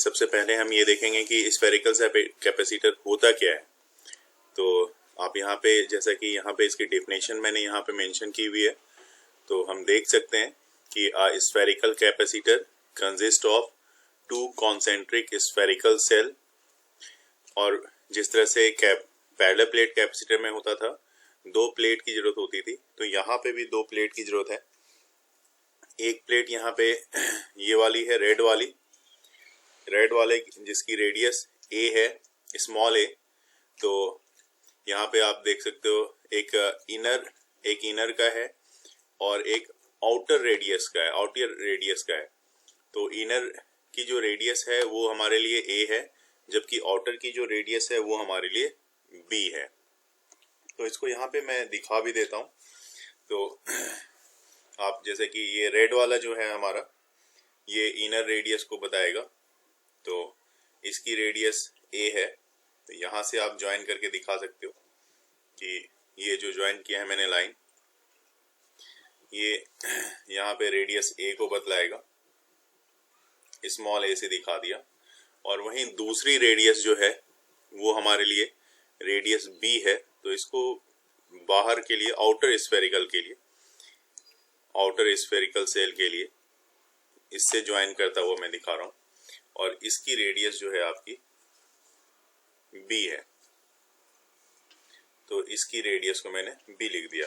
सबसे पहले हम ये देखेंगे कि स्फेरिकल कैपेसिटर होता क्या है। तो आप यहाँ पे जैसा कि यहाँ पे इसकी डेफिनेशन मैंने यहाँ पे मेंशन की हुई है, तो हम देख सकते हैं कि spherical capacitor consist of to concentric spherical shell. और जिस तरह से पैरेलल प्लेट कैपेसिटर में होता था, दो प्लेट की जरूरत होती थी, तो यहाँ पे भी दो प्लेट की जरूरत है। एक प्लेट यहाँ पे ये वाली है, रेड वाले जिसकी रेडियस ए है, स्मॉल ए। तो यहाँ पे आप देख सकते हो एक इनर का है और एक आउटर रेडियस का है। तो इनर की जो रेडियस है वो हमारे लिए ए है, जबकि आउटर की जो रेडियस है वो हमारे लिए बी है। तो इसको यहाँ पे मैं दिखा भी देता हूँ। तो आप जैसे कि ये रेड वाला जो है हमारा, ये इनर रेडियस को बताएगा, तो इसकी रेडियस ए है। तो यहाँ से आप ज्वाइन करके दिखा सकते हो कि ये जो ज्वाइन किया है मैंने लाइन, ये यहाँ पे रेडियस ए को बतलाएगा, स्मॉल ए से दिखा दिया। और वहीं दूसरी रेडियस जो है वो हमारे लिए रेडियस बी है। तो इसको बाहर के लिए आउटर स्फेरिकल सेल के लिए इससे ज्वाइन करता हुआ मैं दिखा रहा हूँ, और इसकी रेडियस जो है आपकी बी है। तो इसकी रेडियस को मैंने बी लिख दिया।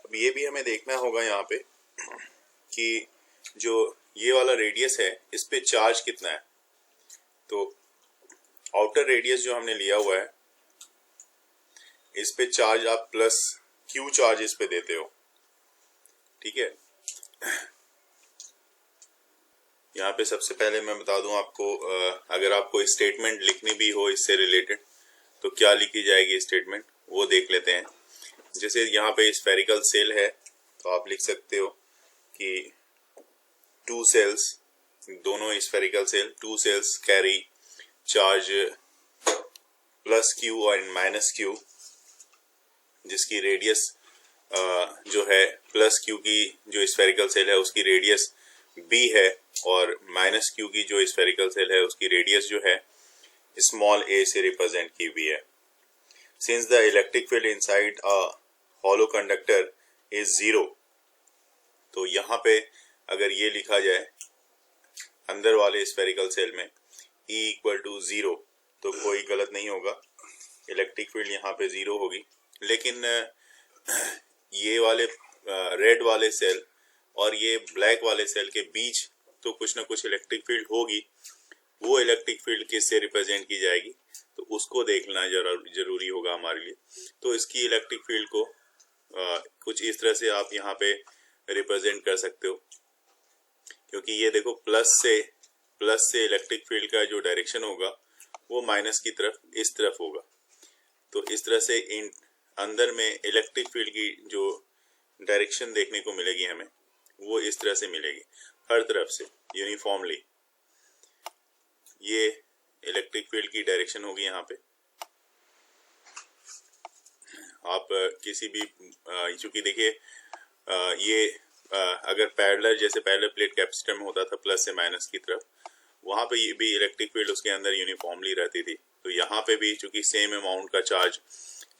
अब ये भी हमें देखना होगा यहाँ पे कि जो ये वाला रेडियस है इस पे चार्ज कितना है। तो आउटर रेडियस जो हमने लिया हुआ है, इस पे चार्ज आप प्लस क्यू चार्ज इस पे देते हो, ठीक है। यहाँ पे सबसे पहले मैं बता दूं आपको, अगर आपको स्टेटमेंट लिखनी भी हो इससे रिलेटेड तो क्या लिखी जाएगी स्टेटमेंट, वो देख लेते हैं। जैसे यहाँ पे स्फेरिकल सेल है, तो आप लिख सकते हो कि टू सेल्स, दोनों spherical shell, two shells carry charge plus q और माइनस क्यू, जिसकी रेडियस जो है प्लस क्यू की जो स्फेरिकल सेल है उसकी रेडियस बी है, और माइनस क्यू की जो स्फेरिकल सेल है उसकी रेडियस जो है स्मॉल ए से रिप्रेजेंट की हुई है। Since the electric field inside a hollow conductor is zero, तो यहाँ पे अगर ये लिखा जाए अंदर वाले स्फेरिकल सेल में E इक्वल टू जीरो, तो कोई गलत नहीं होगा, इलेक्ट्रिक फील्ड यहाँ पे जीरो होगी। लेकिन ये वाले रेड वाले सेल और ये ब्लैक वाले सेल के बीच तो कुछ ना कुछ इलेक्ट्रिक फील्ड होगी। वो इलेक्ट्रिक फील्ड किससे रिप्रेजेंट की जाएगी, तो उसको देखना जरूरी होगा हमारे लिए। तो इसकी इलेक्ट्रिक फील्ड को कुछ इस तरह से आप यहाँ पे रिप्रेजेंट कर सकते हो, क्योंकि ये देखो प्लस से इलेक्ट्रिक फील्ड का जो डायरेक्शन होगा वो माइनस की तरफ, इस तरफ होगा। तो इस तरह से इन अंदर में इलेक्ट्रिक फील्ड की जो डायरेक्शन देखने को मिलेगी हमें, वो इस तरह से मिलेगी, हर तरफ से यूनिफॉर्मली। ये इलेक्ट्रिक फील्ड की डायरेक्शन होगी यहाँ पे। आप किसी भी चूंकि देखिए ये अगर पैरेलल प्लेट कैपेसिटर में होता था प्लस से माइनस की तरफ, वहां पे ये भी इलेक्ट्रिक फील्ड उसके अंदर यूनिफॉर्मली रहती थी। तो यहाँ पे भी चूंकि सेम अमाउंट का चार्ज,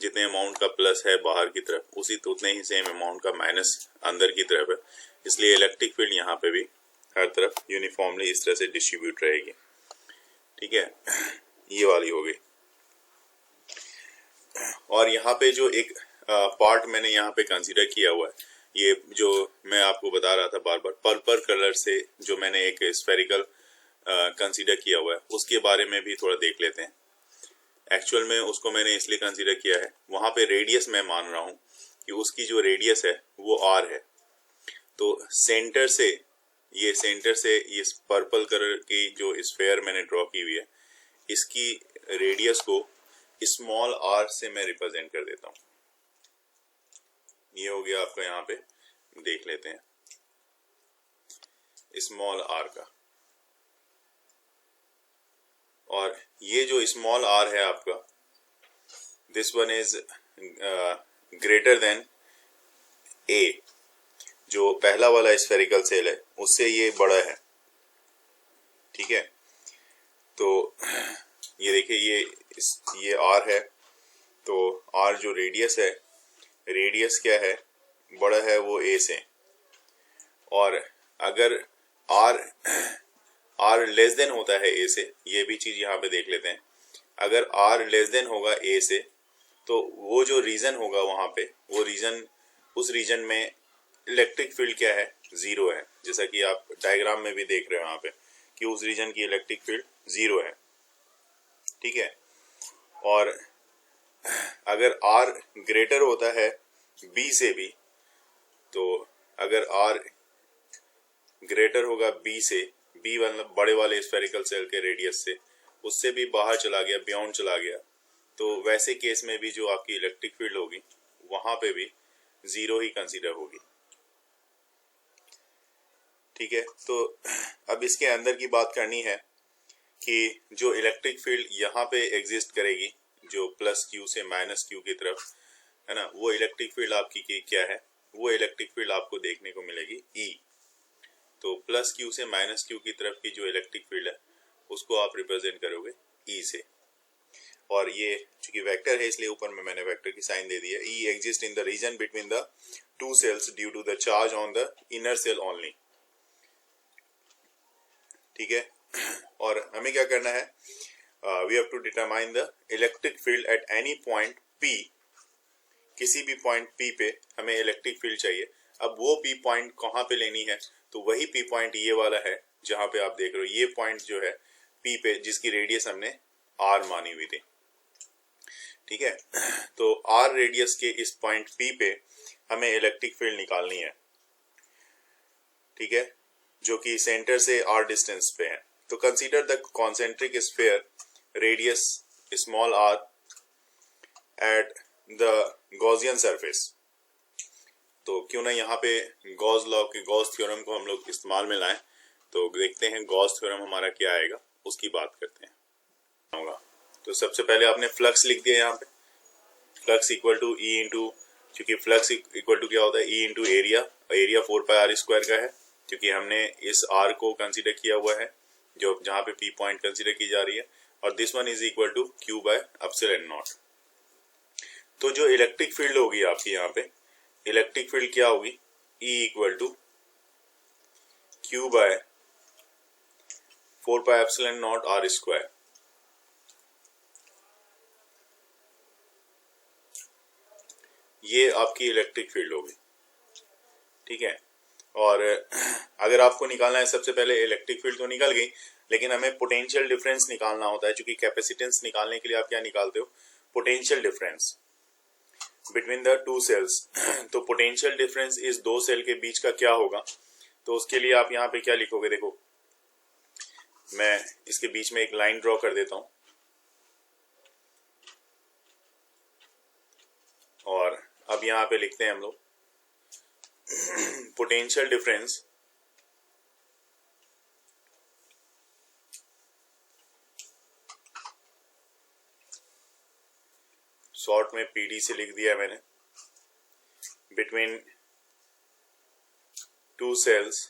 जितने अमाउंट का प्लस है बाहर की तरफ, उतने ही सेम अमाउंट का माइनस अंदर की तरफ है, इसलिए इलेक्ट्रिक फील्ड यहाँ पे भी हर तरफ यूनिफॉर्मली इस तरह से डिस्ट्रीब्यूट रहेगी, ठीक है। ये वाली हो गई। और यहाँ पे जो एक पार्ट मैंने यहाँ पे कंसीडर किया हुआ है, ये जो मैं आपको बता रहा था बार बार, पर्पल कलर से जो मैंने एक स्फेरिकल कंसीडर किया हुआ है, उसके बारे में भी थोड़ा देख लेते हैं। एक्चुअल में उसको मैंने इसलिए कंसीडर किया है, वहां पे रेडियस मैं मान रहा हूं कि उसकी जो रेडियस है वो आर है। तो सेंटर से ये पर्पल कलर की जो स्फेयर मैंने ड्रॉ की हुई है, इसकी रेडियस को स्मॉल आर से मैं रिप्रेजेंट कर देता हूं। ये हो गया आपका, यहाँ पे देख लेते हैं स्मॉल आर का। और ये जो स्मॉल आर है आपका, this one is greater than A, जो पहला वाला स्फेरिकल सेल है उससे ये बड़ा है, ठीक है। तो ये देखिए ये R है, तो R जो रेडियस है, रेडियस क्या है, बड़ा है वो A से। और अगर R लेस देन होता है A से, ये भी चीज यहाँ पे देख लेते हैं। अगर R लेस देन होगा A से, तो वो जो रीजन होगा वहां पे, वो रीजन, उस रीजन में इलेक्ट्रिक फील्ड क्या है, जीरो है। जैसा कि आप डायग्राम में भी देख रहे हो यहाँ पे कि उस रीजन की इलेक्ट्रिक फील्ड जीरो है, ठीक है। और अगर R ग्रेटर होता है B से भी, तो अगर R ग्रेटर होगा B से, B मतलब बड़े वाले स्फेरिकल सेल के रेडियस से, उससे भी बाहर चला गया, बियॉन्ड चला गया, तो वैसे केस में भी जो आपकी इलेक्ट्रिक फील्ड होगी वहां पे भी जीरो ही कंसीडर होगी, ठीक है। तो अब इसके अंदर की बात करनी है कि जो इलेक्ट्रिक फील्ड यहाँ पे एग्जिस्ट करेगी, जो प्लस क्यू से माइनस क्यू की तरफ है ना, वो इलेक्ट्रिक फील्ड आपकी क्या है, वो इलेक्ट्रिक फील्ड आपको देखने को मिलेगी E। तो प्लस क्यू से माइनस क्यू की तरफ की जो इलेक्ट्रिक फील्ड है उसको आप रिप्रेजेंट करोगे E से। और ये चूंकि वेक्टर है इसलिए ऊपर में मैंने वेक्टर की साइन दे दी है। E exist in the region between the two shells due to the charge on the inner shell only, ठीक है। और हमें क्या करना है, we have to determine the electric field at any point P। किसी भी पॉइंट P पे हमें इलेक्ट्रिक फील्ड चाहिए। अब वो P पॉइंट कहाँ पे लेनी है, तो वही P पॉइंट ये वाला है जहां पे आप देख रहे हो, ये पॉइंट जो है P पे, जिसकी रेडियस हमने R मानी हुई थी, ठीक है। तो R रेडियस के इस पॉइंट P पे हमें इलेक्ट्रिक फील्ड निकालनी है, ठीक है, जो कि सेंटर से R डिस्टेंस पे है। तो consider the concentric sphere radius small r at the Gaussian surface. तो क्यों ना यहाँ पे गॉस लॉ के गॉस थ्योरम को हम लोग इस्तेमाल में लाएं। तो देखते हैं गॉस थ्योरम हमारा क्या आएगा, उसकी बात करते हैं होगा। तो सबसे पहले आपने फ्लक्स लिख दिया यहाँ पे, flux equal to E into, क्योंकि फ्लक्स इक्वल टू क्या होता है, E into area, area 4πr² का है, क्योंकि हमने इस R को कंसीडर किया हुआ है जो जहां पे P पॉइंट कंसीडर की जा रही है। और this one is equal to Q by epsilon naught. तो जो इलेक्ट्रिक फील्ड होगी आपकी यहाँ पे, इलेक्ट्रिक फील्ड क्या होगी, E equal to Q by 4π epsilon naught R²। ये आपकी इलेक्ट्रिक फील्ड होगी, ठीक है। और अगर आपको निकालना है, सबसे पहले इलेक्ट्रिक फील्ड तो निकल गई, लेकिन हमें पोटेंशियल डिफरेंस निकालना होता है। क्योंकि कैपेसिटेंस निकालने के लिए आप क्या निकालते हो, potential difference between the two shells. तो पोटेंशियल डिफरेंस इस दो सेल के बीच का क्या होगा, तो उसके लिए आप यहाँ पे क्या लिखोगे, देखो मैं इसके बीच में एक लाइन ड्रॉ कर देता हूं, और अब यहाँ पे लिखते हैं हम लोग पोटेंशियल डिफरेंस शॉर्ट में PD से लिख दिया मैंने, बिटवीन टू सेल्स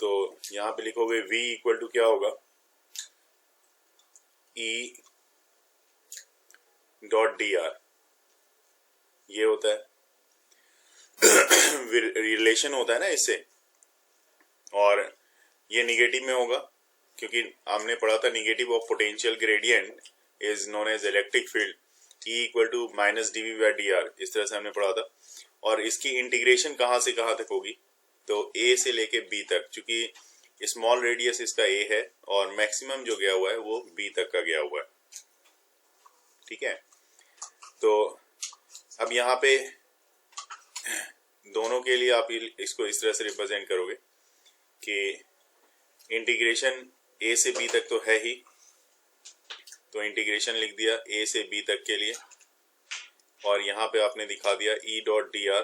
तो यहां पे लिखोगे V इक्वल टू क्या होगा, E डॉट dr, ये होता है रिलेशन होता है ना इससे। और ये निगेटिव में होगा क्योंकि हमने पढ़ा था negative of potential gradient is known as electric field, E equal to minus dV by dr, इस तरह से हमने पढ़ा था। और इसकी इंटीग्रेशन कहां से कहां तक होगी, तो A से लेके B तक, क्योंकि स्मॉल रेडियस इसका A है और मैक्सिमम जो गया हुआ है वो B तक का गया हुआ है, ठीक है। तो अब यहाँ पे दोनों के लिए आप इसको इस तरह से रिप्रेजेंट करोगे कि इंटीग्रेशन A से B तक तो है ही, तो इंटीग्रेशन लिख दिया A से B तक के लिए, और यहाँ पे आपने दिखा दिया E डॉट dr,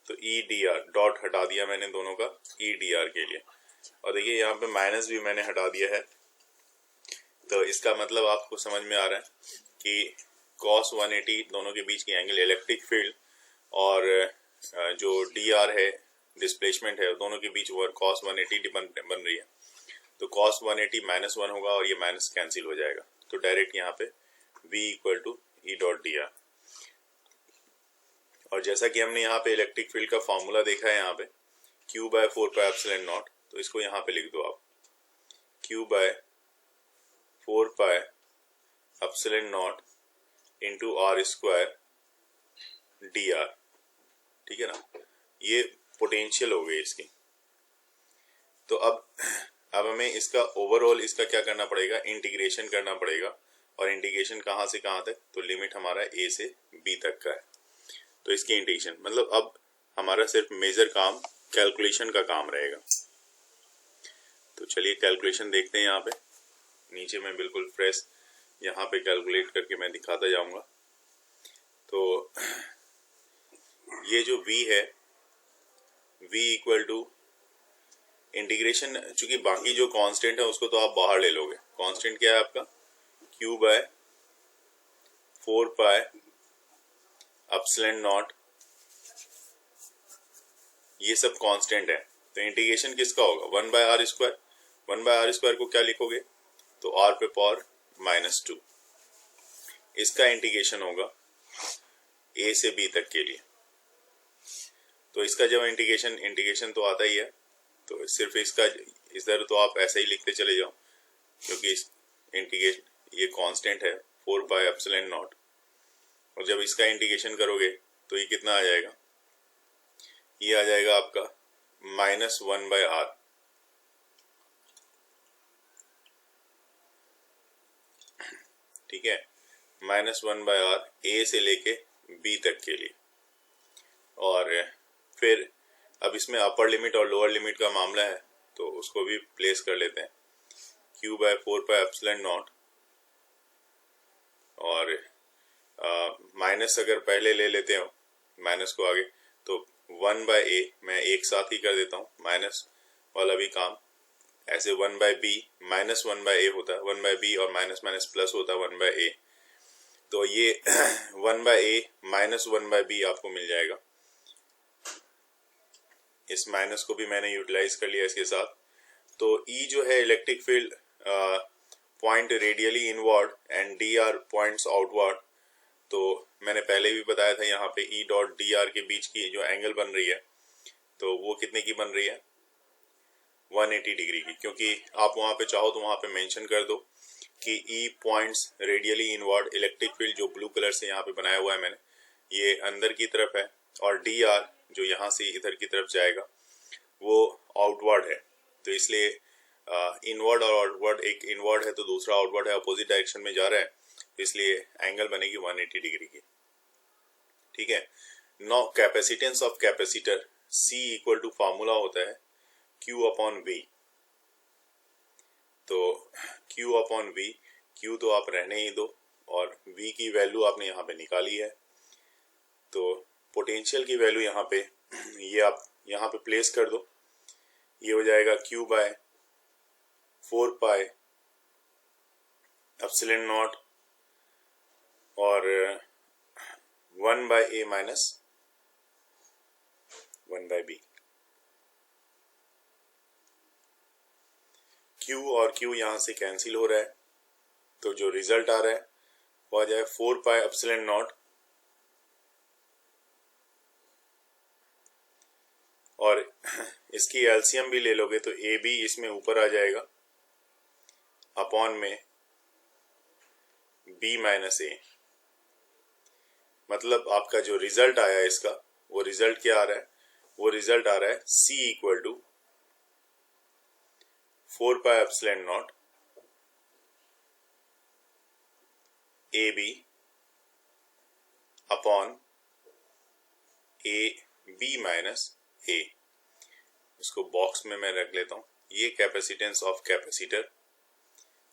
तो E dr डॉट हटा दिया मैंने दोनों का E dr के लिए। और देखिए यहाँ पे माइनस भी मैंने हटा दिया है, तो इसका मतलब आपको समझ में आ रहा है कि cos 180 दोनों के बीच की एंगल इलेक्ट्रिक फील्ड, और जो dr है डिस्प्लेसमेंट है दोनों के बीच वो cos 180 बन रही है, तो cos 180 -1 होगा और ये माइनस कैंसिल हो जाएगा। तो डायरेक्ट यहाँ पे V equal to E dot d r. और जैसा कि हमने यहाँ पे इलेक्ट्रिक फील्ड का फॉर्मूला देखा है यहाँ पे Q by 4 pi epsilon naught, तो इसको यहाँ पे लिख दो आप Q by 4 pi epsilon naught into r square d r. ठीक है ना, ये पोटेंशियल हो गई इसकी। तो अब हमें इसका ओवरऑल इसका क्या करना पड़ेगा, इंटीग्रेशन करना पड़ेगा। और इंटीग्रेशन कहाँ से कहाँ तक, तो लिमिट हमारा ए से बी तक का है। तो इसकी इंटीग्रेशन मतलब अब हमारा सिर्फ मेजर काम कैलकुलेशन का काम रहेगा। तो चलिए कैलकुलेशन देखते हैं। यहाँ पे नीचे मैं बिल्कुल फ्रेश यहाँ पे कैलकुलेट करके मैं दिखाता जाऊंगा। तो ये जो v है, v इक्वल टू इंटीग्रेशन, चूंकि बाकी जो कांस्टेंट है उसको तो आप बाहर ले लोगे। कांस्टेंट क्या है आपका, q by 4 pi epsilon naught, ये सब कांस्टेंट है। तो इंटीग्रेशन किसका होगा, 1 by r square. 1 by r square को क्या लिखोगे, तो r पे पावर -2। इसका इंटीग्रेशन होगा a से b तक के लिए। तो इसका जब इंटीग्रेशन तो आता ही है, तो सिर्फ इसका इधर तो आप ऐसे ही लिखते चले जाओ, क्योंकि इंटीग्रेशन ये कांस्टेंट है 4 पाई एप्सिलॉन नॉट। और जब इसका इंटीग्रेशन करोगे तो ये कितना आ जाएगा, ये आ जाएगा आपका -1 बाय आर। ठीक है, -1 बाय आर ए से लेके बी तक के लिए। और फिर अब इसमें अपर लिमिट और लोअर लिमिट का मामला है, तो उसको भी प्लेस कर लेते हैं। q by 4 pi epsilon naught और माइनस अगर पहले ले लेते हो माइनस को आगे, तो 1 बाय ए मैं एक साथ ही कर देता हूँ, माइनस वाला भी काम ऐसे 1 बाय बी -1 बाय ए होता है, 1 बाय बी और माइनस माइनस प्लस होता है 1 बाय ए। तो ये 1 बाय ए -1 बाय बी आपको मिल जाएगा। इस माइनस को भी मैंने यूटिलाइज कर लिया इसके साथ। तो E जो है electric field point radially inward and DR points outward. तो मैंने पहले भी बताया था यहाँ पे E डॉट DR के बीच की जो एंगल बन रही है, तो वो कितने की बन रही है, 180 डिग्री की। क्योंकि आप वहाँ पे चाहो तो वहाँ पे मेंशन कर दो कि E points radially inward, electric field जो ब्लू कलर से यहाँ पे बनाया हुआ है मैंने, ये अंदर की तरफ है, और DR जो यहाँ से इधर की तरफ जाएगा वो आउटवर्ड है। तो इसलिए इनवर्ड और आउटवर्ड, एक इनवर्ड है तो दूसरा आउटवर्ड है, अपोजिट डायरेक्शन में जा रहा है, इसलिए एंगल बनेगी 180 डिग्री की। ठीक है। No capacitance of capacitor C equal to formula होता है Q अपॉन V। तो Q अपॉन V, Q तो आप रहने ही दो और V की वैल्यू आपने यहाँ पे निकाली है। तो पोटेंशियल की वैल्यू यहाँ पे ये आप यहाँ पे प्लेस कर दो, ये हो जाएगा Q by 4 pi epsilon naught और 1 by a minus 1 by b. Q और Q यहाँ से कैंसिल हो रहा है, तो जो रिजल्ट आ रहा है वो आ जाए 4 पाई एप्सिलॉन नॉट और इसकी एलसीएम भी ले लोगे तो ए बी इसमें ऊपर आ जाएगा अपॉन में बी माइनस ए। मतलब आपका जो रिजल्ट आया इसका, वो रिजल्ट क्या आ रहा है, वो रिजल्ट आ रहा है C equal to 4 pi epsilon naught A B upon A B minus A. इसको बॉक्स में मैं रख लेता हूं। ये capacitance of capacitor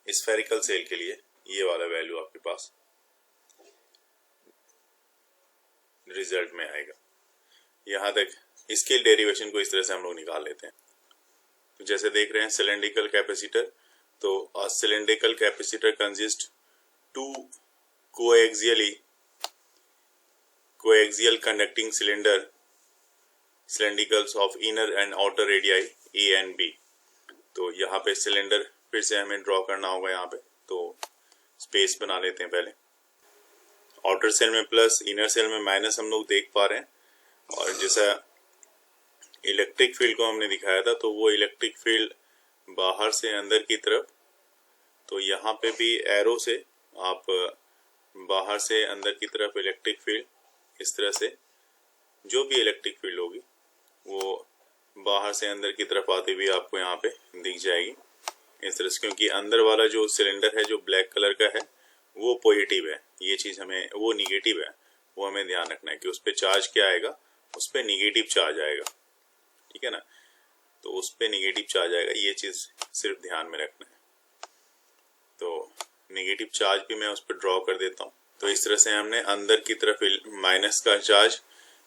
spherical shell के लिए ये वाला वैल्यू आपके पास रिजल्ट में आएगा। यहां तक इसके डेरिवेशन को इस तरह से हम लोग निकाल लेते हैं। तो जैसे देख रहे हैं सिलेंड्रिकल कैपेसिटर, तो cylindrical capacitor consist to coaxial conducting cylinder cylindricals of inner and outer radii A and B. तो यहाँ पे सिलेंडर फिर से हमें ड्रॉ करना होगा। यहाँ पे तो स्पेस बना लेते हैं पहले। आउटर सेल में प्लस, इनर सेल में माइनस हम लोग देख पा रहे हैं। और जैसा इलेक्ट्रिक फील्ड को हमने दिखाया था, तो वो इलेक्ट्रिक फील्ड बाहर से अंदर की तरफ, तो यहाँ पे भी एरो से आप बाहर से अंदर की तरफ इलेक्ट्रिक फील्ड इस तरह से, जो भी इलेक्ट्रिक फील्ड होगी वो बाहर से अंदर की तरफ आती हुई आपको यहाँ पे दिख जाएगी इस तरह से। क्योंकि अंदर वाला जो सिलेंडर है जो ब्लैक कलर का है वो पॉजिटिव है, ये चीज हमें, वो निगेटिव है, वो हमें ध्यान रखना है कि उस पर चार्ज क्या आएगा, उस पर निगेटिव चार्ज आएगा। ठीक है ना, तो उस पर निगेटिव चार्ज आएगा, ये चीज सिर्फ ध्यान में रखना है। तो निगेटिव चार्ज भी मैं उस पर ड्रॉ कर देता हूँ। तो इस तरह से हमने अंदर की तरफ माइनस का चार्ज,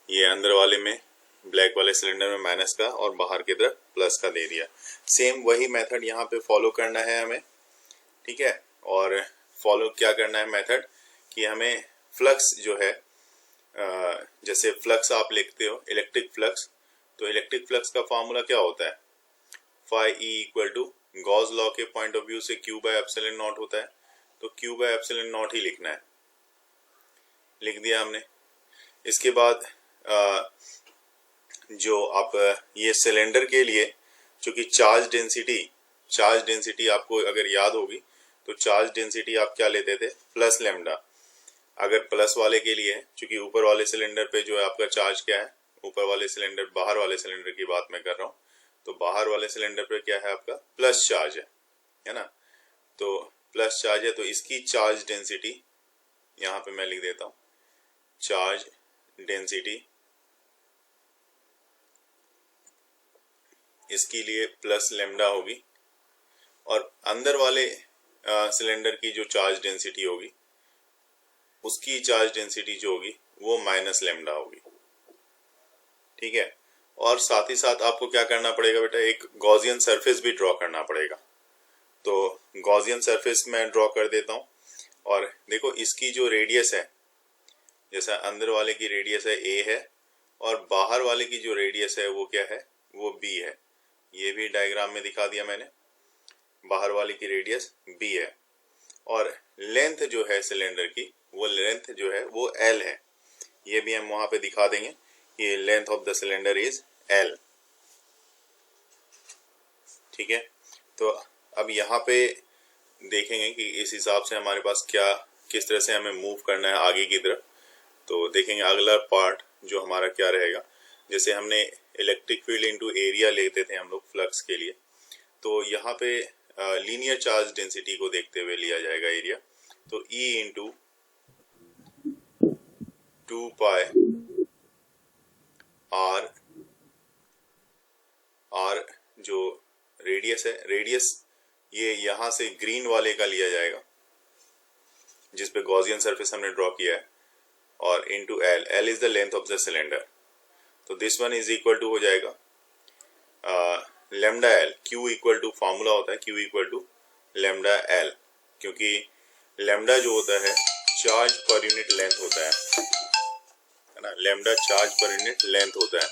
ये अंदर वाले में ब्लैक वाले सिलेंडर में माइनस का, और बाहर की तरफ प्लस का दे दिया। सेम वही मेथड यहाँ पे फॉलो करना है हमें। ठीक है, और फॉलो क्या करना है मेथड कि हमें फ्लक्स जो है, जैसे फ्लक्स आप लिखते हो इलेक्ट्रिक फ्लक्स, तो इलेक्ट्रिक फ्लक्स का फॉर्मूला क्या होता है, phi E equal to Gauss law के पॉइंट ऑफ व्यू से क्यू बाय एप्सिलॉन नॉट होता है। तो क्यू बाय एप्सिलॉन नॉट ही लिखना है, लिख दिया हमने। इसके बाद जो आप ये सिलेंडर के लिए, चूंकि चार्ज डेंसिटी आपको अगर याद होगी, तो चार्ज डेंसिटी आप क्या लेते थे, प्लस लेमडा। अगर प्लस वाले के लिए, चूंकि ऊपर वाले सिलेंडर पे जो है आपका चार्ज क्या है, ऊपर वाले सिलेंडर, बाहर वाले सिलेंडर की बात मैं कर रहा हूँ, तो बाहर वाले सिलेंडर पे क्या है आपका प्लस चार्ज है ना। तो प्लस चार्ज है, तो इसकी चार्ज डेंसिटी यहाँ पे मैं लिख देता हूँ, चार्ज डेंसिटी इसके लिए प्लस लेमडा होगी, और अंदर वाले सिलेंडर की जो चार्ज डेंसिटी होगी उसकी चार्ज डेंसिटी जो होगी वो माइनस लेमडा होगी। ठीक है, और साथ ही साथ आपको क्या करना पड़ेगा बेटा, एक गॉसियन सरफेस भी ड्रॉ करना पड़ेगा। तो गॉसियन सरफेस मैं ड्रॉ कर देता हूँ। और देखो इसकी जो रेडियस है, जैसा अंदर वाले की रेडियस है ए है, और बाहर वाले की जो रेडियस है वो क्या है, वो बी है। ये भी डायग्राम में दिखा दिया मैंने, बाहर वाले की रेडियस बी है, और लेंथ जो है सिलेंडर की, वो लेंथ जो है वो एल है। ये भी हम वहां पे दिखा देंगे कि length of the cylinder is L. ठीक है, तो अब यहाँ पे देखेंगे कि इस हिसाब से हमारे पास क्या, किस तरह से हमें मूव करना है आगे की तरफ। तो देखेंगे अगला पार्ट जो हमारा क्या रहेगा। जैसे हमने इलेक्ट्रिक फील्ड इनटू एरिया लेते थे हम लोग फ्लक्स के लिए, तो यहाँ पे लीनियर चार्ज डेंसिटी को देखते हुए लिया जाएगा एरिया। तो E इंटू 2 पाई आर जो रेडियस है, रेडियस ये यहाँ से ग्रीन वाले का लिया जाएगा जिस पे गॉसियन सरफेस हमने ड्रॉ किया है, और into L is the length of the cylinder. तो this one is equal to हो जाएगा lambda L. Q equal to formula होता है Q equal to lambda L, क्योंकि लेमडा जो होता है चार्ज पर यूनिट लेंथ होता है ना, lambda charge per unit length होता है।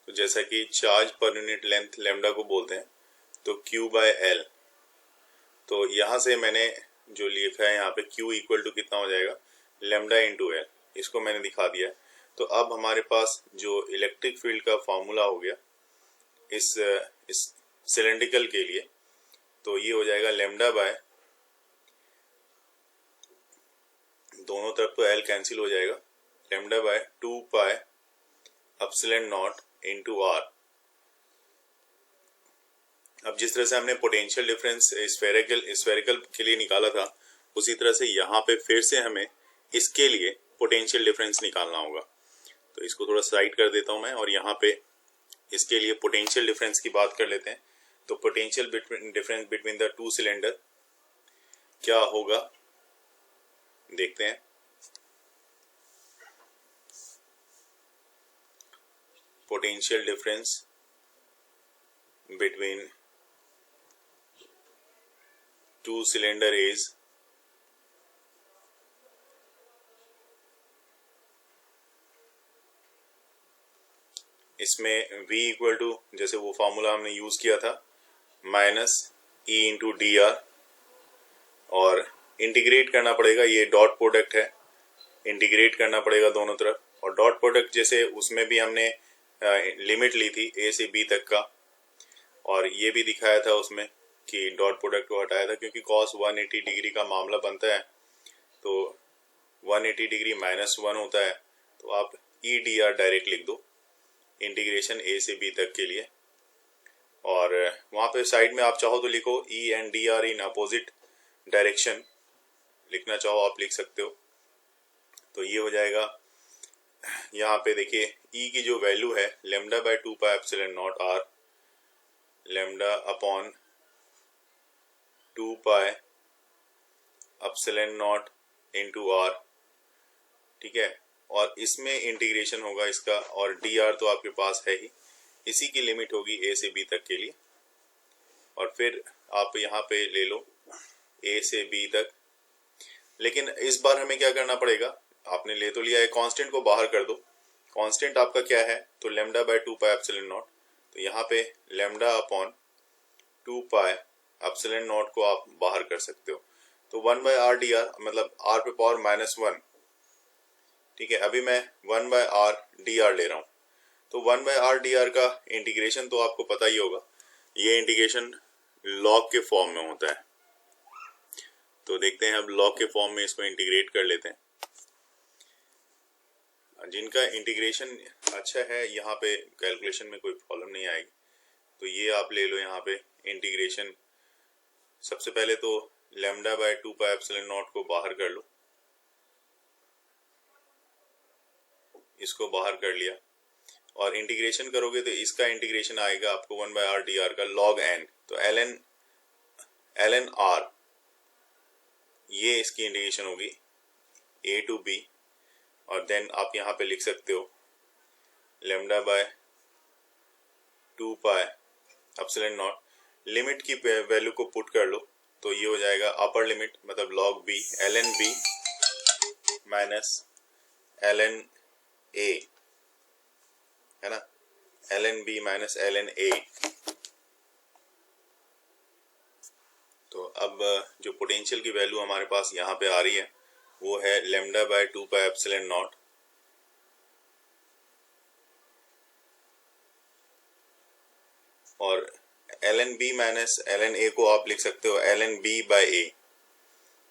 तो जैसा कि charge per unit length lambda को बोलते हैं, तो क्यू बाय एल। तो यहाँ से मैंने जो लिखा है यहाँ पे क्यू इक्वल टू कितना हो जाएगा, लेमडा इंटू एल, इसको मैंने दिखा दिया। तो अब हमारे पास जो इलेक्ट्रिक फील्ड का फॉर्मूला हो गया इस सिलेंड्रिकल के लिए, तो ये हो जाएगा लेमडा बाय, दोनों तरफ तो एल कैंसिल हो जाएगा, lambda by 2 pi epsilon naught into r. अब जिस तरह से हमने पोटेंशियल डिफरेंस स्फेरिकल के लिए निकाला था, उसी तरह से यहाँ पे फिर से हमें इसके लिए पोटेंशियल डिफरेंस निकालना होगा। तो इसको थोड़ा साइड कर देता हूं मैं, और यहाँ पे इसके लिए पोटेंशियल डिफरेंस की बात कर लेते हैं। तो potential difference between the two cylinder क्या होगा देखते हैं। Potential difference between two cylinder is इसमें v इक्वल टू जैसे वो फॉर्मूला हमने यूज किया था minus E into D r, और इंटीग्रेट करना पड़ेगा, ये डॉट प्रोडक्ट है, इंटीग्रेट करना पड़ेगा दोनों तरफ। और डॉट प्रोडक्ट जैसे उसमें भी हमने लिमिट ली थी a से b तक का, और ये भी दिखाया था उसमें कि डॉट प्रोडक्ट को हटाया था क्योंकि cos 180 डिग्री का मामला बनता है, तो 180 डिग्री -1 होता है, तो आप ई डी आर डायरेक्ट लिख दो इंटीग्रेशन a से b तक के लिए। और वहाँ पे साइड में आप चाहो तो लिखो e and d r in opposite direction, लिखना चाहो आप लिख सकते हो। तो ये हो जाएगा, यहाँ पे देखिए e की जो वैल्यू है lambda by 2 pi epsilon naught r, lambda upon 2 pi epsilon naught into r, ठीक है। और इसमें इंटीग्रेशन होगा इसका, और डी आर तो आपके पास है ही, इसी की लिमिट होगी a से b तक के लिए। और फिर आप यहाँ पे ले लो a से b तक, लेकिन इस बार हमें क्या करना पड़ेगा, आपने ले तो लिया है, कांस्टेंट को बाहर कर दो। कांस्टेंट आपका क्या है, तो lambda by 2 pi epsilon naught, तो यहाँ पे lambda upon 2 pi epsilon not को आप बाहर कर सकते हो, तो 1 बाय आर डी आर, मतलब r पे पावर -1, ठीक है। अभी मैं 1 बाय आर डी आर ले रहा हूँ, तो 1 बाय आर डी आर का इंटीग्रेशन तो आपको पता ही होगा, ये इंटीग्रेशन लॉग के फॉर्म में होता है। तो देखते हैं अब लॉग के फॉर्म में इसको इंटीग्रेट कर लेते हैं। जिनका इंटीग्रेशन अच्छा है यहाँ पे कैलकुलेशन में कोई प्रॉब्लम नहीं आएगी, तो ये आप ले लो यहाँ पे इंटीग्रेशन। सबसे पहले तो lambda by 2 pi epsilon not को बाहर कर लो, इसको बाहर कर लिया, और इंटीग्रेशन करोगे तो इसका इंटीग्रेशन आएगा आपको 1 बाय आर डी आर का लॉग एन, तो एल एन आर, ये इसकी इंटीग्रेशन होगी a टू b, और देन आप यहाँ पे लिख सकते हो lambda by 2 pi epsilon not, limit की वैल्यू को पुट कर लो, तो ये हो जाएगा अपर लिमिट मतलब log b ln b minus ln a, है ना, ln b minus ln a। तो अब जो पोटेंशियल की वैल्यू हमारे पास यहाँ पे आ रही है वो है lambda by 2 pi epsilon naught, और ln b minus ln a को आप लिख सकते हो ln b बाय a,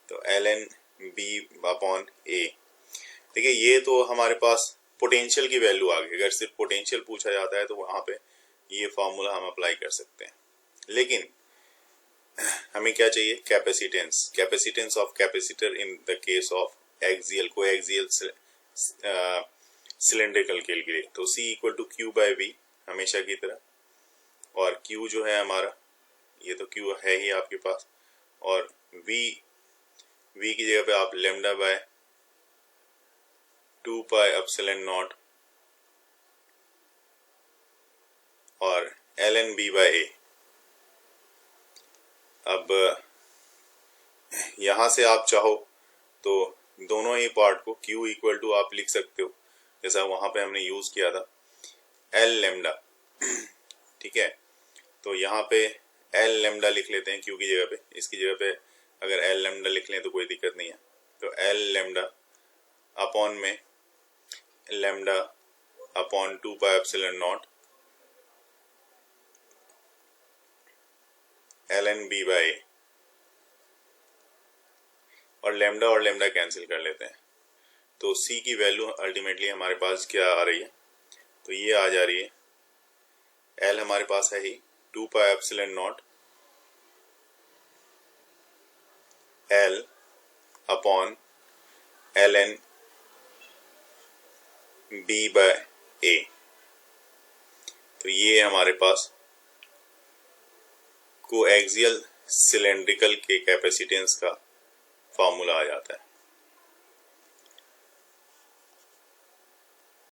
तो ln b अपॉन a। देखिए ये तो हमारे पास पोटेंशियल की वैल्यू आ गई, अगर सिर्फ पोटेंशियल पूछा जाता है तो वहाँ पे ये फॉर्मूला हम अप्लाई कर सकते हैं। लेकिन हमें क्या चाहिए, capacitance, capacitance of capacitor in the case of axial coaxial cylindrical के लिए, तो C equal to Q by V हमेशा की तरह, और Q जो है हमारा, ये तो Q है ही आपके पास, और V की जगह पे आप lambda by 2 pi epsilon naught और ln b बाय a। अब यहाँ से आप चाहो तो दोनों ही पार्ट को Q इक्वल टू आप लिख सकते हो, जैसा वहां पे हमने यूज किया था L लेमडा, ठीक है। तो यहाँ पे L लेमडा लिख लेते हैं Q की जगह पे, इसकी जगह पे अगर L लेमडा लिख लें तो कोई दिक्कत नहीं है। तो L लेमडा अपॉन में lambda upon 2 pi epsilon naught ln b by a, और लेमडा कैंसिल कर लेते हैं, तो C की वैल्यू अल्टीमेटली हमारे पास क्या आ रही है, तो ये आ जा रही है, L हमारे पास है ही 2 pi epsilon naught L upon ln b by a। तो ये हमारे पास कोएक्सियल सिलेंड्रिकल के कैपेसिटेंस का फॉर्मूला आ जाता है।